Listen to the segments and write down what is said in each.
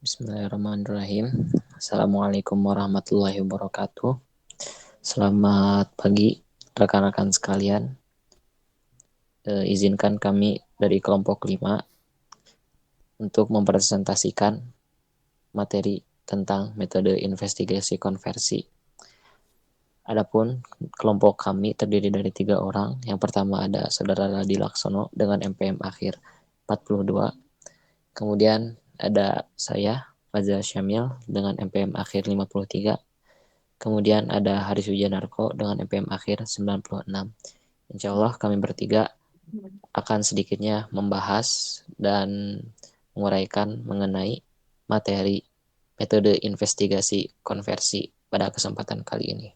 Bismillahirrahmanirrahim. Assalamualaikum warahmatullahi wabarakatuh. Selamat pagi rekan-rekan sekalian. Izinkan kami dari kelompok 5 untuk mempresentasikan materi tentang metode investigasi konversi. Adapun kelompok kami terdiri dari 3 orang. Yang pertama ada Saudara Radi Laksono dengan MPM akhir 42. Kemudian ada saya, Faza Syamil dengan MPM akhir 53. Kemudian ada Haris Wijanarko dengan MPM akhir 96. Insya Allah kami bertiga akan sedikitnya membahas dan menguraikan mengenai materi metode investigasi konversi pada kesempatan kali ini.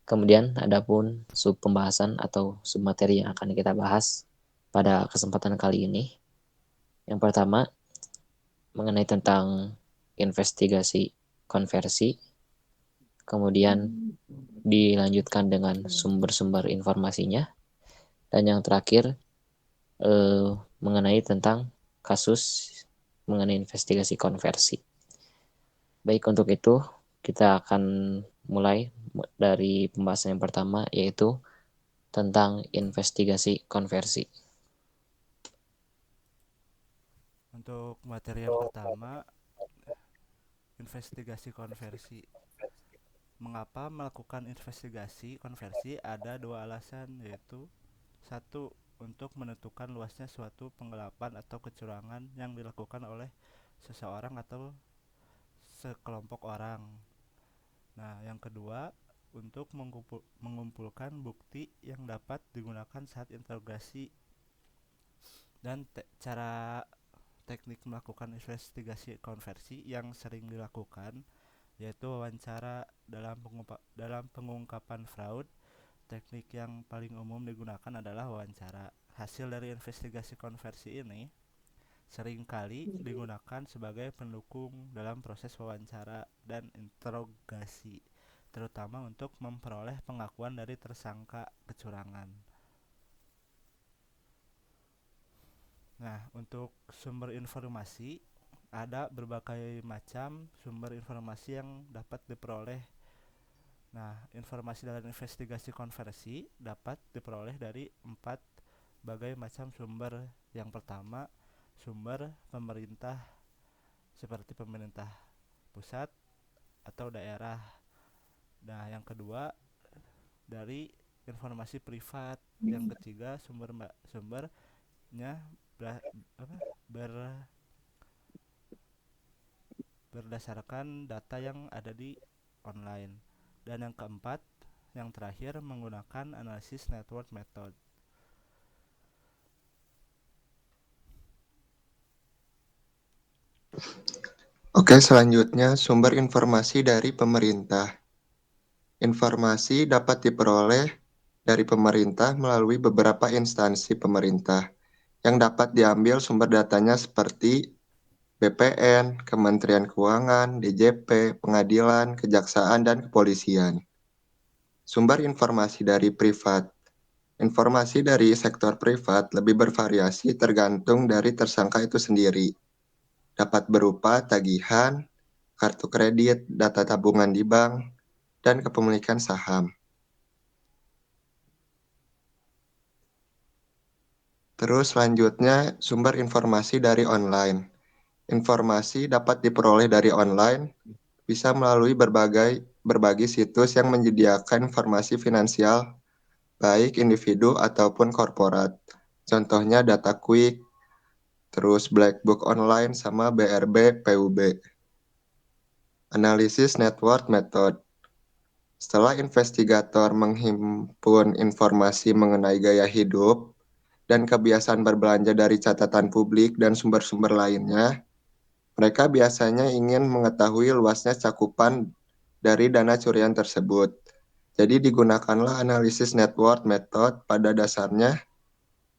Kemudian ada pun sub pembahasan atau sub materi yang akan kita bahas pada kesempatan kali ini. Yang pertama mengenai tentang investigasi konversi, kemudian dilanjutkan dengan sumber-sumber informasinya, dan yang terakhir mengenai tentang kasus mengenai investigasi konversi. Baik, untuk itu kita akan mulai dari pembahasan yang pertama, yaitu tentang investigasi konversi. Untuk materi yang pertama, investigasi konversi. Mengapa melakukan investigasi konversi? Ada dua alasan, yaitu satu, untuk menentukan luasnya suatu penggelapan atau kecurangan yang dilakukan oleh seseorang atau sekelompok orang. Nah, yang kedua, untuk mengumpulkan bukti yang dapat digunakan saat interogasi. Dan cara teknik melakukan investigasi konversi yang sering dilakukan yaitu wawancara dalam pengungkapan fraud. Teknik yang paling umum digunakan adalah wawancara. Hasil dari investigasi konversi ini seringkali digunakan sebagai pendukung dalam proses wawancara dan interogasi, terutama untuk memperoleh pengakuan dari tersangka kecurangan. Nah, untuk sumber informasi, ada berbagai macam sumber informasi yang dapat diperoleh. Nah, informasi dalam investigasi konversi dapat diperoleh dari 4 berbagai macam sumber. Yang pertama, sumber pemerintah seperti pemerintah pusat atau daerah. Nah, yang kedua, dari informasi privat. Yang ketiga, sumbernya ber, ber berdasarkan data yang ada di online. Dan yang keempat, yang terakhir, menggunakan analisis network method. Oke, selanjutnya sumber informasi dari pemerintah. Informasi dapat diperoleh dari pemerintah melalui beberapa instansi pemerintah yang dapat diambil sumber datanya seperti BPN, Kementerian Keuangan, DJP, pengadilan, kejaksaan, dan kepolisian. Sumber informasi dari privat. Informasi dari sektor privat lebih bervariasi tergantung dari tersangka itu sendiri. Dapat berupa tagihan, kartu kredit, data tabungan di bank, dan kepemilikan saham. Terus selanjutnya sumber informasi dari online. Informasi dapat diperoleh dari online, bisa melalui berbagai situs yang menyediakan informasi finansial, baik individu ataupun korporat. Contohnya DataQuick, terus Black Book Online, sama BRB PUB. Analisis Network Method. Setelah investigator menghimpun informasi mengenai gaya hidup dan kebiasaan berbelanja dari catatan publik dan sumber-sumber lainnya, mereka biasanya ingin mengetahui luasnya cakupan dari dana curian tersebut. Jadi digunakanlah analisis network method. Pada dasarnya,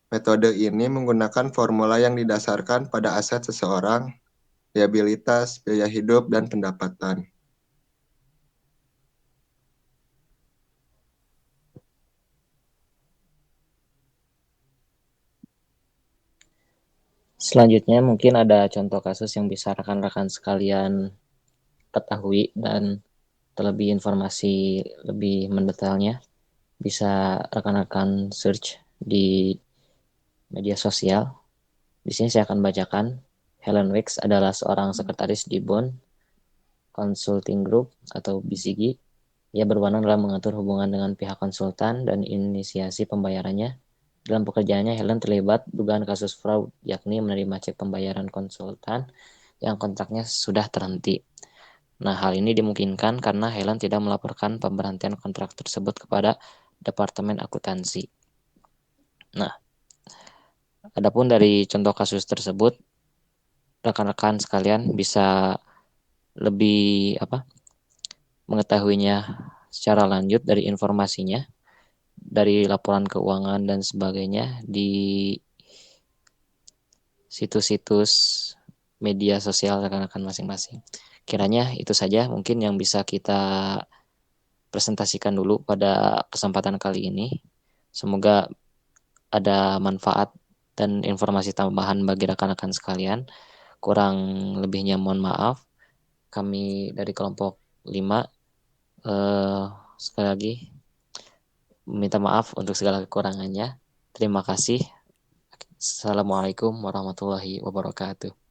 metode ini menggunakan formula yang didasarkan pada aset seseorang, liabilitas, biaya hidup, dan pendapatan. Selanjutnya mungkin ada contoh kasus yang bisa rekan-rekan sekalian ketahui dan terlebih informasi lebih mendetailnya bisa rekan-rekan search di media sosial. Di sini saya akan bacakan. Helen Weeks adalah seorang sekretaris di Bond Consulting Group atau BCG. Ia berwenang dalam mengatur hubungan dengan pihak konsultan dan inisiasi pembayarannya. Dalam pekerjaannya, Helen terlibat dugaan kasus fraud, yakni menerima cek pembayaran konsultan yang kontraknya sudah terhenti. Nah, hal ini dimungkinkan karena Helen tidak melaporkan pemberhentian kontrak tersebut kepada Departemen Akuntansi. Nah, adapun dari contoh kasus tersebut, rekan-rekan sekalian bisa lebih mengetahuinya secara lanjut dari informasinya, dari laporan keuangan dan sebagainya di situs-situs media sosial rekan-rekan masing-masing. Kiranya itu saja mungkin yang bisa kita presentasikan dulu pada kesempatan kali ini. Semoga ada manfaat dan informasi tambahan bagi rekan-rekan sekalian. Kurang lebihnya mohon maaf. Kami dari kelompok 5 sekali lagi minta maaf untuk segala kekurangannya. Terima kasih. Assalamualaikum warahmatullahi wabarakatuh.